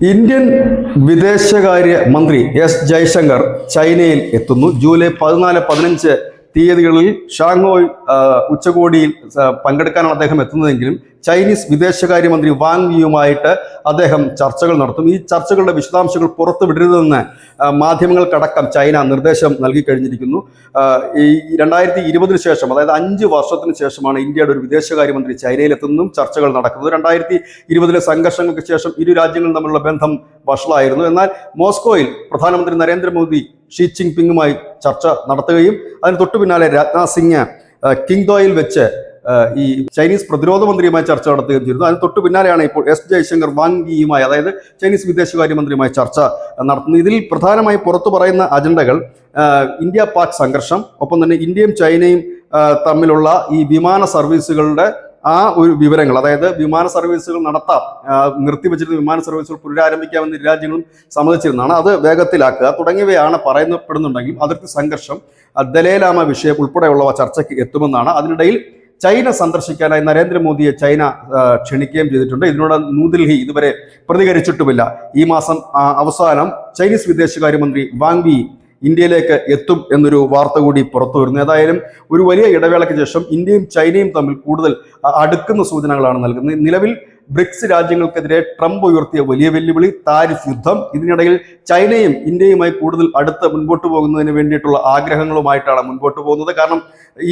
Indian വിദേശകാര്യ മന്ത്രി S Jaishankar ചൈനയിൽ എത്തുന്നു. ജൂലൈ 14-15 തീയതികളിൽ ഷാങ്ഹായ് ഉച്ചകോടിയിൽ പങ്കെടുക്കാനാണ് അദ്ദേഹം എത്തുന്നതെങ്കിലും ചൈനീസ് വിദേശകാര്യമന്ത്രി വാങ് യിയുമായിട്ട് അദ്ദേഹം ചർച്ചകൾ നടത്തും. ഈ ചർച്ചകളുടെ വിശദാംശങ്ങൾ പുറത്തു വിടരുതെന്ന് മാധ്യമങ്ങൾക്കടക്കം ചൈന നിർദ്ദേശം നൽകി കഴിഞ്ഞിരിക്കുന്നു. ഈ 2020 ശേഷം, അതായത് 5 വർഷത്തിന് ശേഷമാണ് ഇന്ത്യയുടെ ഒരു വിദേശകാര്യമന്ത്രി ചൈനയിലെത്തുന്നതും ചർച്ചകൾ നടക്കുന്നത്. 2020 സംഘർഷങ്ങൾക്ക് ശേഷം ഇരു രാജ്യങ്ങളും തമ്മിലുള്ള ബന്ധം വഷളായിരുന്നു. എന്നാൽ മോസ്കോയിൽ പ്രധാനമന്ത്രി നരേന്ദ്രമോദി ഷീ ജിൻ പിങ്ങുമായി ചർച്ച നടത്തുകയും അതിന് തൊട്ടു പിന്നാലെ രാജ്നാഥ് സിംഗ് കിങ്ദോയിൽ വെച്ച് ഈ ചൈനീസ് പ്രതിരോധ മന്ത്രിയുമായി ചർച്ച നടത്തുകയും ചെയ്തു. അതിന് തൊട്ടു പിന്നാലെയാണ് ഇപ്പോൾ എസ് ജയശങ്കർ വാങ് യിയുമായി, അതായത് ചൈനീസ് വിദേശകാര്യമന്ത്രിയുമായി ചർച്ച നടത്തുന്നത്. ഇതിൽ പ്രധാനമായി പുറത്തു പറയുന്ന അജണ്ടകൾ ഇന്ത്യ പാക് സംഘർഷം, ഒപ്പം തന്നെ ഇന്ത്യയും ചൈനയും തമ്മിലുള്ള ഈ വിമാന സർവീസുകളുടെ ആ ഒരു വിവരങ്ങൾ, അതായത് വിമാന സർവീസുകൾ നിർത്തിവെച്ചിരുന്ന വിമാന സർവീസുകൾ പുനരാരംഭിക്കാമെന്ന് ഇരു രാജ്യങ്ങളും സമ്മതിച്ചിരുന്നതാണ്. അത് വേഗത്തിലാക്കുക തുടങ്ങിയവയാണ് പറയപ്പെടുന്നുണ്ടെങ്കിലും അതിർത്തി സംഘർഷം, ദലൈലാമ വിഷയം ഉൾപ്പെടെയുള്ളവ ചർച്ചയ്ക്ക് എത്തുമെന്നാണ്. അതിനിടയിൽ ചൈന സന്ദർശിക്കാനായി നരേന്ദ്രമോദിയെ ചൈന ക്ഷണിക്കുകയും ചെയ്തിട്ടുണ്ട്. ഇതിനോട് ന്യൂഡൽഹി ഇതുവരെ പ്രതികരിച്ചിട്ടുമില്ല. ഈ മാസം അവസാനം ചൈനീസ് വിദേശകാര്യമന്ത്രി വാങ് യി ഇന്ത്യയിലേക്ക് എത്തും എന്നൊരു വാർത്ത കൂടി പുറത്തു വരുന്നു. ഏതായാലും ഒരു വലിയ ഇടവേളയ്ക്ക് ശേഷം ഇന്ത്യയും ചൈനയും തമ്മിൽ കൂടുതൽ അടുക്കുന്ന സൂചനകളാണ് നൽകുന്നത്. നിലവിൽ ബ്രിക്സ് രാജ്യങ്ങൾക്കെതിരെ ട്രംപ് ഉയർത്തിയ വലിയ വെല്ലുവിളി താരിഫ് യുദ്ധം, ഇതിനിടയിൽ ചൈനയും ഇന്ത്യയുമായി കൂടുതൽ അടുത്ത് മുൻപോട്ട് പോകുന്നതിന് വേണ്ടിയിട്ടുള്ള ആഗ്രഹങ്ങളുമായിട്ടാണ് മുൻപോട്ട് പോകുന്നത്. കാരണം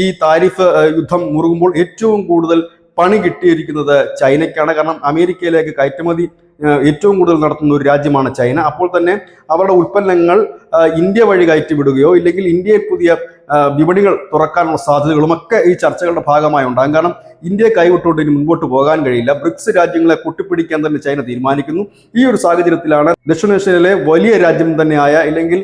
ഈ താരിഫ് യുദ്ധം മുറുകുമ്പോൾ ഏറ്റവും കൂടുതൽ പണി കിട്ടിയിരിക്കുന്നത് ചൈനയ്ക്കാണ്. കാരണം അമേരിക്കയിലേക്ക് കയറ്റുമതി ഏറ്റവും കൂടുതൽ നടത്തുന്ന ഒരു രാജ്യമാണ് ചൈന. അപ്പോൾ തന്നെ അവരുടെ ഉൽപ്പന്നങ്ങൾ ഇന്ത്യ വഴി കയറ്റിവിടുകയോ ഇല്ലെങ്കിൽ ഇന്ത്യയിൽ പുതിയ വിപണികൾ തുറക്കാനുള്ള സാധ്യതകളുമൊക്കെ ഈ ചർച്ചകളുടെ ഭാഗമായി ഉണ്ടാകും. കാരണം ഇന്ത്യയെ കൈവിട്ടുകൊണ്ട് ഇനി മുൻപോട്ട് പോകാൻ കഴിയില്ല. ബ്രിക്സ് രാജ്യങ്ങളെ കൂട്ടിപ്പിടിക്കാൻ തന്നെ ചൈന തീരുമാനിക്കുന്നു. ഈ ഒരു സാഹചര്യത്തിലാണ് ദക്ഷിണേഷ്യയിലെ വലിയ രാജ്യം തന്നെയായ, ഇല്ലെങ്കിൽ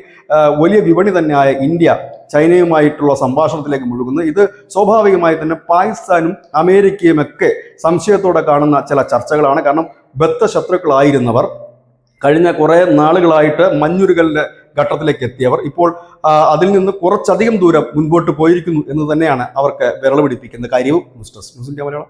വലിയ വിപണി തന്നെയായ ഇന്ത്യ ചൈനയുമായിട്ടുള്ള സംഭാഷണത്തിലേക്ക് മുഴുകുന്നത്. ഇത് സ്വാഭാവികമായി തന്നെ പാകിസ്ഥാനും അമേരിക്കയും ഒക്കെ സംശയത്തോടെ കാണുന്ന ചില ചർച്ചകളാണ്. കാരണം ബദ്ധ ശത്രുക്കളായിരുന്നവർ കഴിഞ്ഞ കുറേ നാളുകളായിട്ട് മഞ്ഞുരുകലിന്റെ ഘട്ടത്തിലേക്ക് എത്തിയവർ ഇപ്പോൾ അതിൽ നിന്ന് കുറച്ചധികം ദൂരം മുൻപോട്ട് പോയിരിക്കുന്നു എന്ന് തന്നെയാണ് അവർക്ക് വിരള പിടിപ്പിക്കുന്ന കാര്യവും. News desk news India Malayalam.